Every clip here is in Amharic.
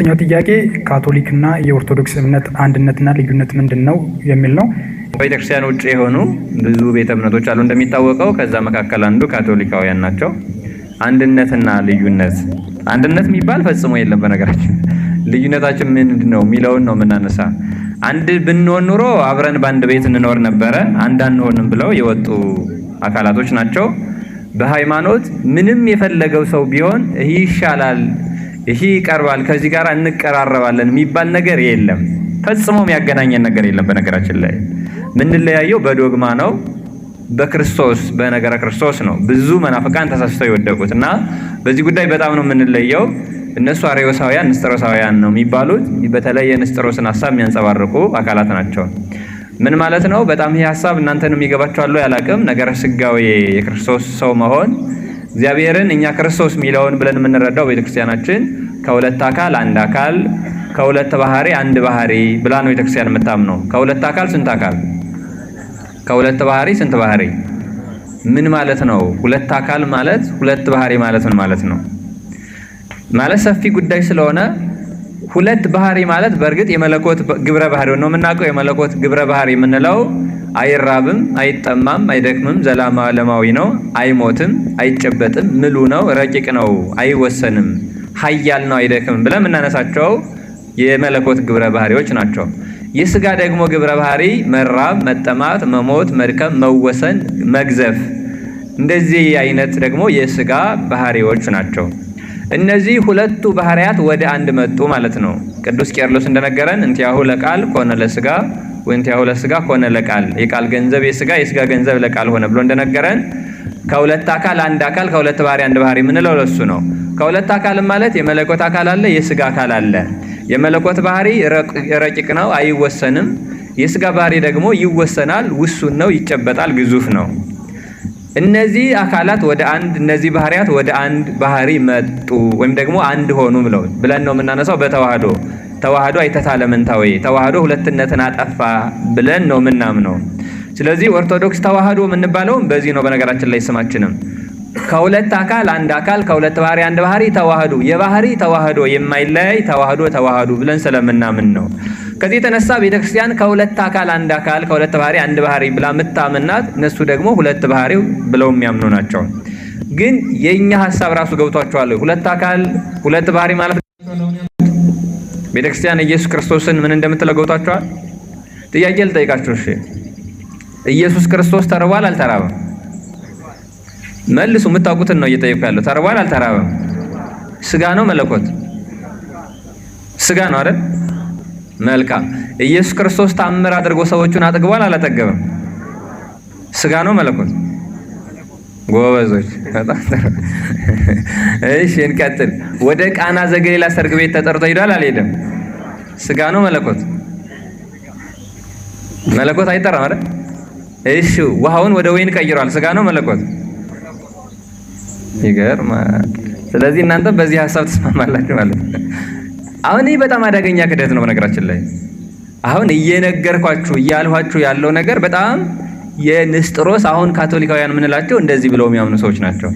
ኛው ጥያቄ ካቶሊክና የኦርቶዶክስ እምነት አንድነትና ልዩነት ምንድነው የሚል ነው። ቤተክርስቲያን ውጪ የሆኑ ብዙ ቤተ እምነቶች አሉ እንደሚታወቀው። ከዛ መካከል አንዱ ካቶሊካውያን ናቸው። አንድነትና ልዩነት፣ አንድነት የሚባል ፈጽሞ የለም በነገራችን። ልዩነታችን ምንድነው የሚለውን ነው የምናነሳ። አንድ ብንሆን ኑሮ አብረን በአንድ ቤት እንኖር ነበረ። አንድ አንሆንም ብለው የወጡ አካላቶች ናቸው። በሃይማኖት ምንም የፈለገው ሰው ቢሆን ይህ ይሻላል፣ ይህ ይቀርባል፣ ከዚህ ጋር እንቀራረባለን የሚባል ነገር የለም። ፈጽሞ የሚያገናኘን ነገር የለም። በነገራችን ላይ ምንለያየው በዶግማ ነው፣ በክርስቶስ በነገረ ክርስቶስ ነው። ብዙ መናፍቃን ተሳስተው የወደቁት እና በዚህ ጉዳይ በጣም ነው የምንለየው። እነሱ አርዮሳውያን ንስጥሮሳውያን ነው የሚባሉት። በተለይ የንስጥሮስን ሐሳብ የሚያንጸባርቁ አካላት ናቸው። ምን ማለት ነው? በጣም ይሄ ሐሳብ እናንተንም ይገባችኋል ያላቅም ነገረ ስጋዌ የክርስቶስ ሰው መሆን እግዚአብሔርን እኛ ክርስቶስ ሚለውን ብለን የምንረዳው ቤተክርስቲያናችን ከሁለት አካል አንድ አካል ከሁለት ባህሪ አንድ ባህሪ ብላ ነው ቤተክርስቲያን የምታምነው። ከሁለት አካል ስንት አካል? ከሁለት ባህሪ ስንት ባህሪ? ምን ማለት ነው? ሁለት አካል ማለት ሁለት ባህሪ ማለት ምን ማለት ነው? ማለት ሰፊ ጉዳይ ስለሆነ ሁለት ባህሪ ማለት በእርግጥ የመለኮት ግብረ ባህሪ ነው የምናውቀው። የመለኮት ግብረ ባህሪ የምንለው አይራብም፣ አይጠማም፣ አይደክምም፣ ዘላለማዊ ነው፣ አይሞትም፣ አይጨበጥም፣ ምሉ ነው፣ ረቂቅ ነው፣ አይወሰንም፣ ኃያል ነው፣ አይደክምም ብለን የምናነሳቸው የመለኮት ግብረ ባህሪዎች ናቸው። የስጋ ደግሞ ግብረ ባህሪ መራብ፣ መጠማት፣ መሞት፣ መድከም፣ መወሰን፣ መግዘፍ፣ እንደዚህ አይነት ደግሞ የስጋ ባህሪዎች ናቸው። እነዚህ ሁለቱ ባህሪያት ወደ አንድ መጡ ማለት ነው። ቅዱስ ቄርሎስ እንደነገረን እንቲያሁ ለቃል ኮነ ለስጋ ወእንቲያሁ ለስጋ ኮነ ለቃል፣ የቃል ገንዘብ የስጋ የስጋ ገንዘብ ለቃል ሆነ ብሎ እንደነገረን ከሁለት አካል አንድ አካል ከሁለት ባህሪ አንድ ባህሪ የምንለው ለሱ ነው። ከሁለት አካል ማለት የመለኮት አካል አለ፣ የስጋ አካል አለ። የመለኮት ባህሪ ረቂቅ ነው፣ አይወሰንም። የስጋ ባህሪ ደግሞ ይወሰናል፣ ውሱን ነው፣ ይጨበጣል፣ ግዙፍ ነው። እነዚህ አካላት ወደ አንድ እነዚህ ባህሪያት ወደ አንድ ባህሪ መጡ ወይም ደግሞ አንድ ሆኑ ብለን ነው የምናነሳው። በተዋህዶ ተዋህዶ አይተታለ መንታዊ ተዋህዶ ሁለትነትን አጠፋ ብለን ነው የምናምነው። ስለዚህ ኦርቶዶክስ ተዋህዶ የምንባለውም በዚህ ነው። በነገራችን ላይ ስማችንም ከሁለት አካል አንድ አካል ከሁለት ባህሪ አንድ ባህሪ ተዋህዶ የባህሪ ተዋህዶ የማይለያይ ተዋህዶ ብለን ስለምናምን ነው። ከዚህ የተነሳ ቤተክርስቲያን ከሁለት አካል አንድ አካል ከሁለት ባህሪ አንድ ባህሪ ብላ ምታምናት፣ እነሱ ደግሞ ሁለት ባህሪ ብለው የሚያምኑ ናቸው። ግን የኛ ሐሳብ ራሱ ገብቷቸዋል። ሁለት አካል ሁለት ባህሪ ማለት ቤተክርስቲያን ኢየሱስ ክርስቶስን ምን እንደምትለው ገብቷቸዋል? ጥያቄ ልጠይቃችሁ። እሺ ኢየሱስ ክርስቶስ ተርቧል አልተራበም? መልሱ። የምታውቁትን ነው እየጠየቁ ያለው። ተርቧል አልተራበም? ስጋ ነው መለኮት? ስጋ ነው አይደል? መልካም። ኢየሱስ ክርስቶስ ታምር አድርጎ ሰዎቹን አጠግቧል አላጠገበም? ስጋ ነው መለኮት? ጎበዞች። እሺ እንቀጥል። ወደ ቃና ዘገሊላ ሰርግ ቤት ተጠርቶ ሄዷል አልሄደም? ስጋ ነው መለኮት? መለኮት አይጠራም አይደል? እሺ ውሃውን ወደ ወይን ቀይሯል። ስጋ ነው መለኮት? ይገርማል። ስለዚህ እናንተ በዚህ ሐሳብ ተስማማላችሁ ማለት ነው። አሁን ይህ በጣም አደገኛ ክደት ነው። በነገራችን ላይ አሁን እየነገርኳችሁ እያልኋችሁ ያለው ነገር በጣም የንስጥሮስ አሁን ካቶሊካውያን የምንላቸው እንደዚህ ብለው የሚያምኑ ሰዎች ናቸው።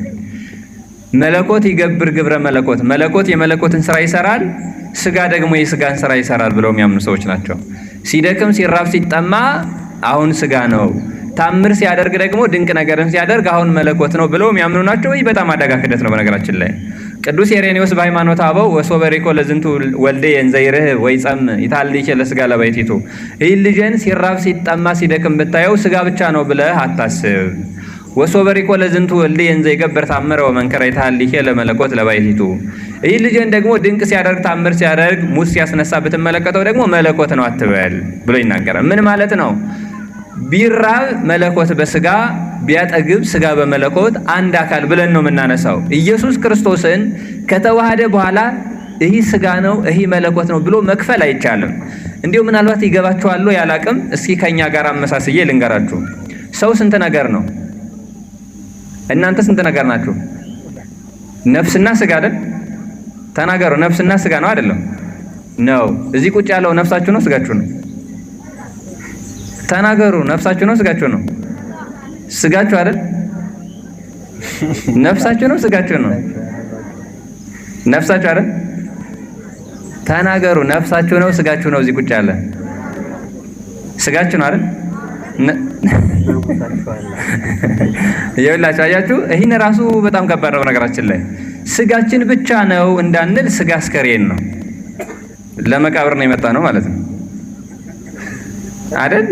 መለኮት ይገብር ግብረ መለኮት፣ መለኮት የመለኮትን ስራ ይሰራል፣ ስጋ ደግሞ የስጋን ስራ ይሰራል ብለው የሚያምኑ ሰዎች ናቸው። ሲደክም ሲራብ ሲጠማ አሁን ስጋ ነው፣ ታምር ሲያደርግ ደግሞ ድንቅ ነገርን ሲያደርግ አሁን መለኮት ነው ብለው የሚያምኑ ናቸው። ይህ በጣም አደጋ ክደት ነው። በነገራችን ላይ ቅዱስ ኢሬኔዎስ በሃይማኖተ አበው ወሶበሪኮ ለዝንቱ ወልደ የንዘይርህ ወይ ጸም ይታልይከ ለስጋ ለባይቲቱ፣ ይህ ልጅን ሲራብ ሲጠማ ሲደክም ብታየው ስጋ ብቻ ነው ብለህ አታስብ። ወሶበሪኮ ለዝንቱ ወልደ የንዘይ ገበር ታምረ ወመንከረ ይታልይከ ለመለኮት ለባይቲቱ፣ ይህ ልጅን ደግሞ ድንቅ ሲያደርግ ታምር ሲያደርግ ሙት ሲያስነሳ ብትመለከተው ደግሞ መለኮት ነው አትበል ብሎ ይናገራል። ምን ማለት ነው? ቢራብ መለኮት በስጋ ቢያጠግብ ስጋ በመለኮት አንድ አካል ብለን ነው የምናነሳው። ኢየሱስ ክርስቶስን ከተዋሃደ በኋላ ይህ ስጋ ነው ይህ መለኮት ነው ብሎ መክፈል አይቻልም። እንዲሁ ምናልባት ይገባችኋል ያላቅም። እስኪ ከኛ ጋር አመሳስዬ ልንገራችሁ። ሰው ስንት ነገር ነው? እናንተ ስንት ነገር ናችሁ? ነፍስና ስጋ አይደል? ተናገሩ። ነፍስና ስጋ ነው አይደለም? ነው። እዚህ ቁጭ ያለው ነፍሳችሁ ነው ስጋችሁ ነው? ተናገሩ። ነፍሳችሁ ነው ስጋችሁ ነው? ስጋችሁ አይደል? ነፍሳችሁ ነው ስጋችሁ ነው? ነፍሳችሁ አይደል? ተናገሩ። ነፍሳችሁ ነው ስጋችሁ ነው? እዚህ ቁጭ ያለ ስጋችሁ ነው አይደል? ይኸውላችሁ አያችሁ፣ ይህን ራሱ በጣም ከባድ ነው። ነገራችን ላይ ስጋችን ብቻ ነው እንዳንል ስጋ አስከሬን ነው፣ ለመቃብር ነው የመጣ ነው ማለት ነው አይደል?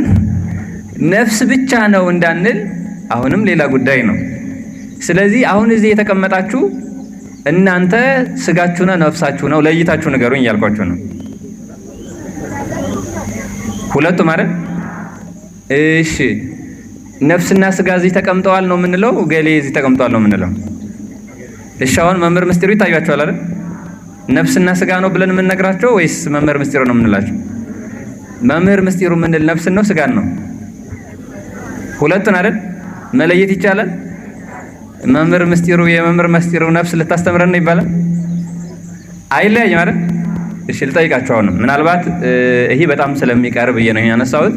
ነፍስ ብቻ ነው እንዳንል አሁንም ሌላ ጉዳይ ነው። ስለዚህ አሁን እዚህ የተቀመጣችሁ እናንተ ስጋችሁ ነው ነፍሳችሁ ነው ለይታችሁ ንገሩኝ እያልኳችሁ ነው። ሁለቱም አይደል? እሺ ነፍስና ስጋ እዚህ ተቀምጠዋል ነው የምንለው? ገሌ እዚህ ተቀምጠዋል ነው የምንለው? እሺ አሁን መምህር ምስጢሩ ይታያችኋል አይደል? ነፍስና ስጋ ነው ብለን የምንነግራቸው ወይስ መምህር ምስጢሩ ነው የምንላቸው? መምህር ምስጢሩ የምንል ነፍስን ነው ስጋን ነው? ሁለቱን አይደል? መለየት ይቻላል? መምህር ምስጢሩ የመምህር ምስጢሩ ነፍስ ልታስተምረን ይባላል? አይለያይም አይደል? እሺ ልጠይቃችሁ አሁንም ምናልባት ይሄ በጣም ስለሚቀርብ ነው ያነሳሁት።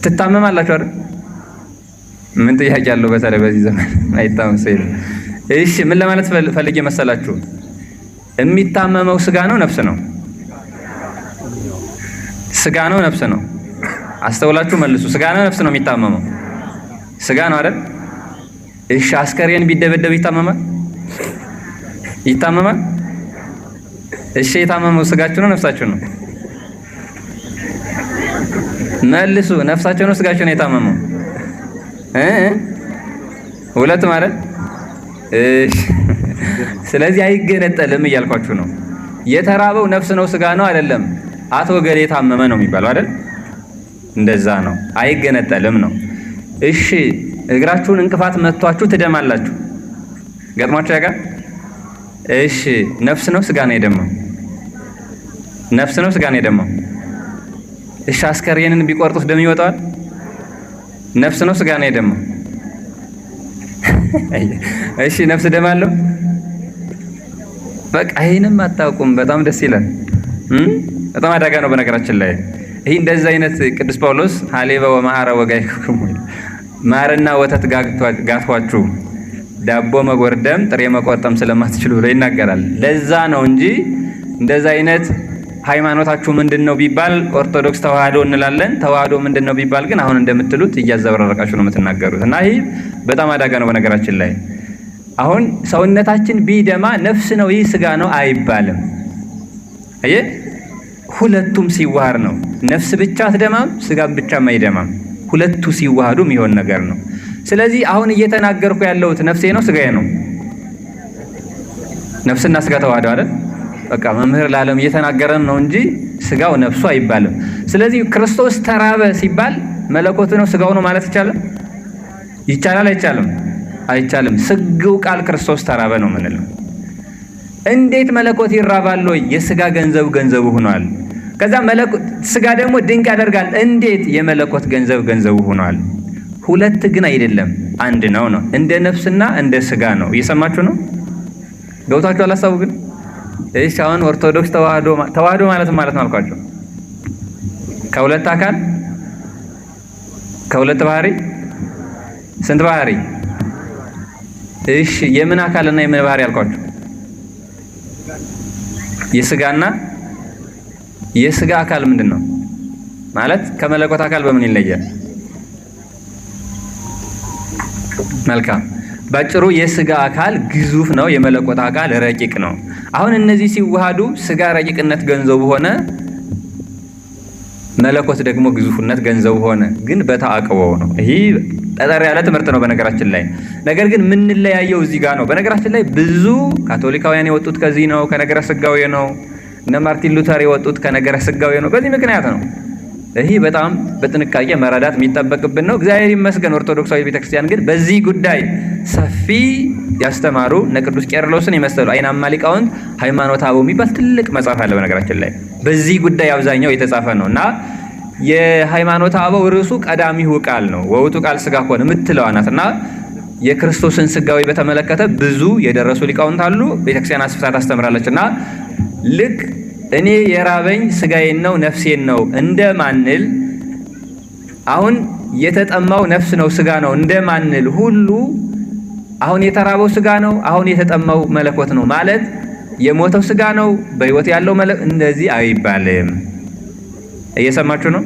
ትታመማላችሁ አይደል? ምን ጥያቄ አለው? በተለይ በዚህ ዘመን አይታመም ሰው የለም። እሺ ምን ለማለት ፈልጌ መሰላችሁ? የሚታመመው ስጋ ነው ነፍስ ነው? ስጋ ነው ነፍስ ነው? አስተውላችሁ መልሱ። ስጋ ነው ነፍስ ነው የሚታመመው? ስጋ ነው አይደል? እሺ አስከሬን ቢደበደብ ይታመማል? ይታመማል? እሺ የታመመው ስጋችሁ ነው ነፍሳችሁ ነው? መልሱ። ነፍሳችሁ ነው ስጋችሁ ነው የታመመው? ሁለቱም አይደል? እሺ ስለዚህ አይገነጠልም እያልኳችሁ ነው። የተራበው ነፍስ ነው ስጋ ነው አይደለም። አቶ ገሌ ታመመ ነው የሚባለው አይደል? እንደዛ ነው። አይገነጠልም ነው። እሺ እግራችሁን እንቅፋት መቷችሁ ትደማላችሁ። ገጥሟችሁ ያውቃል? እሺ ነፍስ ነው ስጋ ነው የደማው? ነፍስ ነው ስጋ ነው የደማው? እሺ አስከሬንን ቢቆርጡት ደም ይወጣዋል? ነፍስ ነው ስጋ ነው የደማው? እሺ ነፍስ ደም አለው? በቃ ይሄንም አታውቁም። በጣም ደስ ይላል። በጣም አደጋ ነው በነገራችን ላይ ይሄ እንደዚህ አይነት ቅዱስ ጳውሎስ ሀሌበ ወመሐረ ወጋይክሙ ማርና ወተት ጋቷችሁ ዳቦ መጎርደም ጥሬ መቆርጠም ስለማትችሉ ብሎ ይናገራል። ለዛ ነው እንጂ እንደዚህ አይነት ሃይማኖታችሁ ምንድነው ቢባል ኦርቶዶክስ ተዋህዶ እንላለን። ተዋህዶ ምንድነው ቢባል ግን አሁን እንደምትሉት እያዘበራረቃችሁ ነው የምትናገሩት። እና ይሄ በጣም አደጋ ነው በነገራችን ላይ። አሁን ሰውነታችን ቢደማ ነፍስ ነው ይህ ስጋ ነው አይባልም። አየ ሁለቱም ሲዋሃር ነው። ነፍስ ብቻ አትደማም፣ ስጋ ብቻም አይደማም። ሁለቱ ሲዋሃዱ የሚሆን ነገር ነው። ስለዚህ አሁን እየተናገርኩ ያለሁት ነፍሴ ነው ስጋዬ ነው? ነፍስና ስጋ ተዋህደው አይደል? በቃ መምህር ለዓለም እየተናገረን ነው እንጂ ስጋው ነፍሱ አይባልም። ስለዚህ ክርስቶስ ተራበ ሲባል መለኮት ነው ስጋው ነው ማለት ይቻላል? ይቻላል አይቻልም? አይቻልም። ስግው ቃል ክርስቶስ ተራበ ነው የምንለው። እንዴት መለኮት ይራባል ወይ? የስጋ ገንዘቡ ሆኗል። ከዛ መለኮት ስጋ ደግሞ ድንቅ ያደርጋል። እንዴት? የመለኮት ገንዘቡ ሆኗል። ሁለት ግን አይደለም አንድ ነው። እንደ ነፍስና እንደ ስጋ ነው። እየሰማችሁ ነው? ገብታችሁ አላሳቡ ግን? እሺ አሁን ኦርቶዶክስ ተዋህዶ ማለት ነው አልኳችሁ። ከሁለት አካል ከሁለት ባህሪ ስንት ባህሪ? እሺ የምን አካልና የምን ባህሪ አልኳችሁ? የስጋና የስጋ አካል ምንድነው ማለት? ከመለኮት አካል በምን ይለያል? መልካም። ባጭሩ የስጋ አካል ግዙፍ ነው፣ የመለኮት አካል ረቂቅ ነው። አሁን እነዚህ ሲዋሃዱ ስጋ ረቂቅነት ገንዘቡ ሆነ፣ መለኮት ደግሞ ግዙፍነት ገንዘቡ ሆነ። ግን በተአቅቦ ነው። ይሄ ጠጠር ያለ ትምህርት ነው በነገራችን ላይ። ነገር ግን የምንለያየው እዚህ ጋር ነው። በነገራችን ላይ ብዙ ካቶሊካውያን የወጡት ከዚህ ነው፣ ከነገረ ስጋዌ ነው። እነ ማርቲን ሉተር የወጡት ከነገረ ስጋዌ ነው። በዚህ ምክንያት ነው። ይሄ በጣም በጥንቃቄ መረዳት የሚጠበቅብን ነው። እግዚአብሔር ይመስገን ኦርቶዶክሳዊ ቤተክርስቲያን ግን በዚህ ጉዳይ ሰፊ ያስተማሩ እነ ቅዱስ ቄርሎስን የመሰሉ አይናማ ሊቃውንት ሃይማኖተ አበው የሚባል ትልቅ መጽሐፍ አለ በነገራችን ላይ። በዚህ ጉዳይ አብዛኛው የተጻፈ ነው እና የሃይማኖተ አበው ርዕሱ ቀዳሚው ቃል ነው። ወውቱ ቃል ስጋ ሆነ የምትለዋ ናት እና የክርስቶስን ስጋዊ በተመለከተ ብዙ የደረሱ ሊቃውንት አሉ። ቤተክርስቲያን አስፍታ ታስተምራለች እና ልክ እኔ የራበኝ ስጋዬን ነው ነፍሴን ነው እንደማንል፣ አሁን የተጠማው ነፍስ ነው ስጋ ነው እንደማንል ሁሉ አሁን የተራበው ስጋ ነው፣ አሁን የተጠማው መለኮት ነው ማለት የሞተው ስጋ ነው በህይወት ያለው እንደዚህ አይባልም። እየሰማችሁ ነው?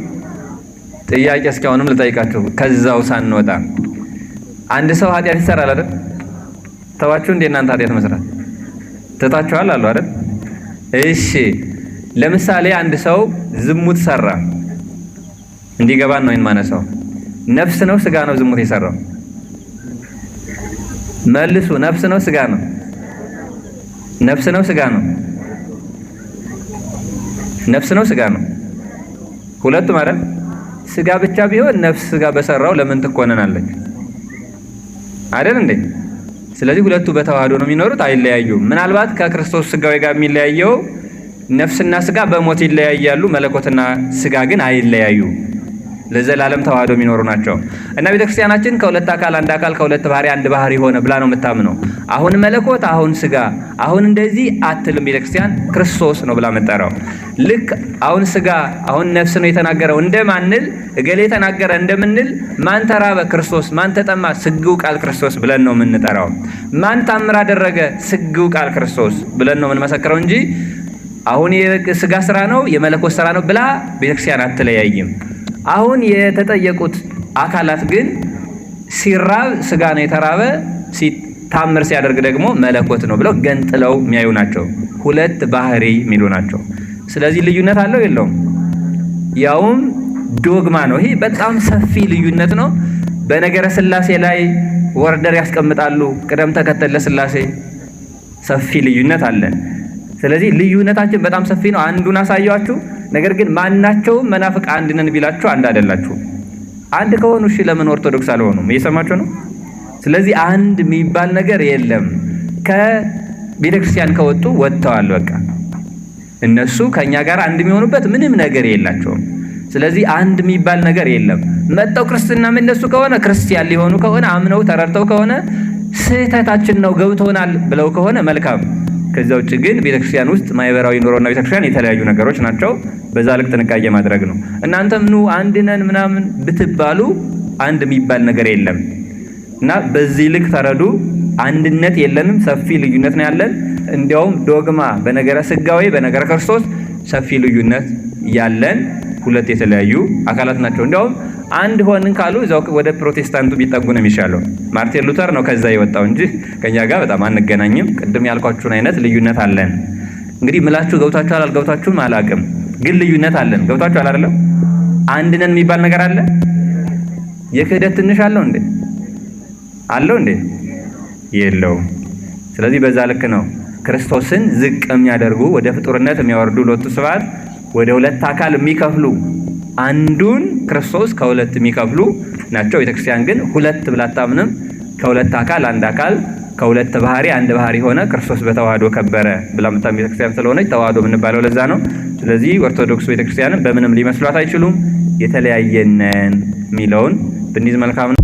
ጥያቄ እስካሁንም ልጠይቃችሁ ከዛው ሳንወጣ። አንድ ሰው ኃጢአት ይሰራል አይደል? ተዋችሁ እንደ እናንተ ኃጢአት መስራት ትታችኋል አሉ አይደል? እሺ ለምሳሌ አንድ ሰው ዝሙት ሰራ። እንዲገባን ነው የማነሳው። ነፍስ ነው ስጋ ነው ዝሙት የሰራው? መልሱ። ነፍስ ነው ስጋ ነው? ነፍስ ነው ስጋ ነው? ነፍስ ነው ስጋ ነው? ሁለቱም አይደል? ስጋ ብቻ ቢሆን ነፍስ ስጋ በሰራው ለምን ትኮነናለች? አይደል እንዴ? ስለዚህ ሁለቱ በተዋህዶ ነው የሚኖሩት፣ አይለያዩም። ምናልባት ከክርስቶስ ስጋዊ ጋር የሚለያየው ነፍስና ስጋ በሞት ይለያያሉ፣ መለኮትና ስጋ ግን አይለያዩ፣ ለዘላለም ተዋህዶ የሚኖሩ ናቸው። እና ቤተክርስቲያናችን ከሁለት አካል አንድ አካል ከሁለት ባህሪ አንድ ባህሪ ሆነ ብላ ነው የምታምነው። አሁን መለኮት አሁን ስጋ አሁን እንደዚህ አትልም ቤተክርስቲያን። ክርስቶስ ነው ብላ የምትጠራው። ልክ አሁን ስጋ አሁን ነፍስ ነው የተናገረው እንደማንል እገሌ የተናገረ እንደምንል ማን ተራበ? ክርስቶስ። ማን ተጠማ? ስግው ቃል ክርስቶስ ብለን ነው የምንጠራው። ማን ታምር አደረገ? ስግው ቃል ክርስቶስ ብለን ነው የምንመሰክረው እንጂ አሁን የስጋ ስራ ነው የመለኮት ስራ ነው ብላ ቤተክርስቲያን አትለያይም። አሁን የተጠየቁት አካላት ግን ሲራብ ስጋ ነው የተራበ፣ ሲታምር ሲያደርግ ደግሞ መለኮት ነው ብለው ገንጥለው የሚያዩ ናቸው። ሁለት ባህሪ የሚሉ ናቸው። ስለዚህ ልዩነት አለው የለውም? ያውም ዶግማ ነው። ይሄ በጣም ሰፊ ልዩነት ነው። በነገረ ስላሴ ላይ ወርደር ያስቀምጣሉ፣ ቅደም ተከተል ለስላሴ ሰፊ ልዩነት አለ። ስለዚህ ልዩነታችን በጣም ሰፊ ነው። አንዱን አሳያችሁ። ነገር ግን ማናቸውም መናፍቅ አንድ ነን ቢላችሁ አንድ አይደላችሁ። አንድ ከሆኑ እሺ ለምን ኦርቶዶክስ አልሆኑም? እየሰማችሁ ነው? ስለዚህ አንድ የሚባል ነገር የለም። ከቤተክርስቲያን ከወጡ ወጥተዋል። በቃ እነሱ ከኛ ጋር አንድ የሚሆኑበት ምንም ነገር የላቸውም። ስለዚህ አንድ የሚባል ነገር የለም። መጣው ክርስትና እነሱ ከሆነ ክርስቲያን ሊሆኑ ከሆነ አምነው ተረድተው ከሆነ ስህተታችን ነው ገብቶናል ብለው ከሆነ መልካም። ከዛ ውጭ ግን ቤተክርስቲያን ውስጥ ማህበራዊ ኑሮና ቤተክርስቲያን የተለያዩ ነገሮች ናቸው። በዛ ልክ ጥንቃቄ ማድረግ ነው። እናንተም ኑ አንድ ነን ምናምን ብትባሉ አንድ የሚባል ነገር የለም እና በዚህ ልክ ተረዱ። አንድነት የለንም፣ ሰፊ ልዩነት ነው ያለን። እንዲያውም ዶግማ በነገረ ስጋዌ በነገረ ክርስቶስ ሰፊ ልዩነት ያለን ሁለት የተለያዩ አካላት ናቸው። እንዲያውም አንድ ሆንን ካሉ እዛው ወደ ፕሮቴስታንቱ ቢጠጉ ነው የሚሻለው። ማርቲን ሉተር ነው ከዛ የወጣው እንጂ ከኛ ጋር በጣም አንገናኝም። ቅድም ያልኳችሁን አይነት ልዩነት አለን። እንግዲህ ምላችሁ ገብታችኋል አልገብታችሁም አላውቅም፣ ግን ልዩነት አለን። ገብታችኋል አይደለም? አንድ ነን የሚባል ነገር አለ። የክህደት ትንሽ አለው እንዴ? አለው እንዴ? የለውም። ስለዚህ በዛ ልክ ነው ክርስቶስን ዝቅ የሚያደርጉ ወደ ፍጡርነት የሚያወርዱ ሎቱ ስብሐት ወደ ሁለት አካል የሚከፍሉ አንዱን ክርስቶስ ከሁለት የሚከፍሉ ናቸው። ቤተክርስቲያን ግን ሁለት ብላ አታምንም። ከሁለት አካል አንድ አካል ከሁለት ባህሪ አንድ ባህሪ ሆነ ክርስቶስ በተዋህዶ ከበረ ብላ የምታምን ቤተክርስቲያን ስለሆነች ተዋህዶ የምንባለው ለዛ ነው። ስለዚህ ኦርቶዶክስ ቤተክርስቲያንን በምንም ሊመስሏት አይችሉም። የተለያየነን የሚለውን ብንይዝ መልካም ነው።